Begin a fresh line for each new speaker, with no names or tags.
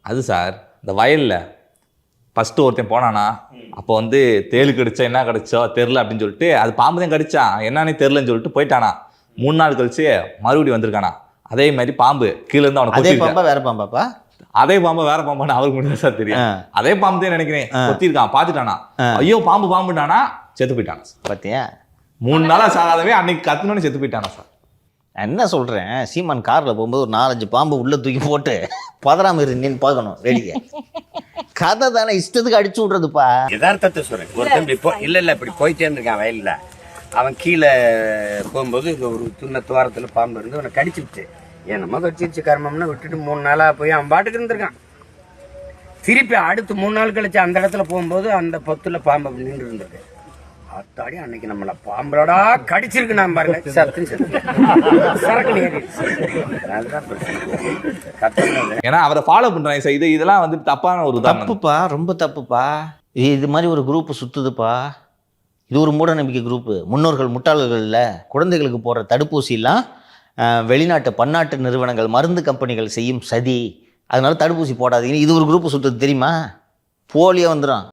அது சார் இந்த வயல்ல ஃபர்ஸ்ட் ஒருத்தன் போனானா, அப்போ வந்து தேளு கடிச்சா என்ன கடிச்சோ தெரில அப்படின்னு சொல்லிட்டு அது பாம்பு தான் கடிச்சான் என்னன்னே தெரிலன்னு சொல்லிட்டு போயிட்டானா. 3 நாள் கழிச்சு மறுபடியும் வந்திருக்கானா. அதே மாதிரி பாம்பு கீழே இருந்து அவனை
அதே
கொத்திருக்கான்.
பாம்பா வேற பாம்பாப்பா?
அதே பாம்பு வேற பாம்பான்னு அவருக்கு மட்டும் சார் தெரியும். அதே பாம்பு தான் நினைக்கிறேன். கொத்திருக்கான் பார்த்துட்டானா. ஐயோ பாம்புட்டானா செத்து போயிட்டானா.
பார்த்தியா?
3 நாளா சாகாதவே அன்னைக்கு கத்துனோன்னு செத்து போயிட்டானா சார்.
என்ன சொல்கிறேன், சீமான் காரில் போகும்போது ஒரு 4-5 பாம்பு உள்ளே தூக்கி போட்டு பதறாம இருந்தேன்னு பார்க்கணும் வேடிக்கை. கதை தானே இஷ்டத்துக்கு அடிச்சு விட்றதுப்பா.
யதார்த்தத்தை சொல்றேன். ஒருத்தன் இப்படி இல்ல இப்படி போயிட்டே இருந்திருக்கான் வயல்ல. அவன் கீழே போகும்போது ஒரு துண்ண துவாரத்துல பாம்பு இருந்து அவனை கடிச்சுட்டு என்னமோ கடிச்சிருச்சு கர்மம்னு விட்டுட்டு 3 நாளா போய் அவன் பாட்டுக்கு இருந்திருக்கான். திருப்பி அடுத்து 3 நாள் கழிச்சு அந்த இடத்துல போகும்போது அந்த பொத்துல பாம்பு அப்படி நின்று இருந்தது. அத்தாடி அன்னைக்கு நம்மள பாம்பளோடா கடிச்சிருக்கு நான் பாருங்க சரக்கு.
ஏன்னா அவரை ஃபாலோ பண்றாங்க சார். இதெல்லாம் வந்து தப்பான ஒரு
தப்புப்பா, ரொம்ப தப்புப்பா. இது மாதிரி ஒரு குரூப் சுத்துதுப்பா. இது ஒரு மூட நம்பிக்கை குரூப்பு. முன்னோர்கள் முட்டாள்கள் இல்லை. குழந்தைகளுக்கு போடுற தடுப்பூசிலாம் வெளிநாட்டு பன்னாட்டு நிறுவனங்கள் மருந்து கம்பெனிகள் செய்யும் சதி. அதனால தடுப்பூசி போடாதீங்கன்னு இது ஒரு குரூப் சுத்துது தெரியுமா? போலியோ வந்துடும்.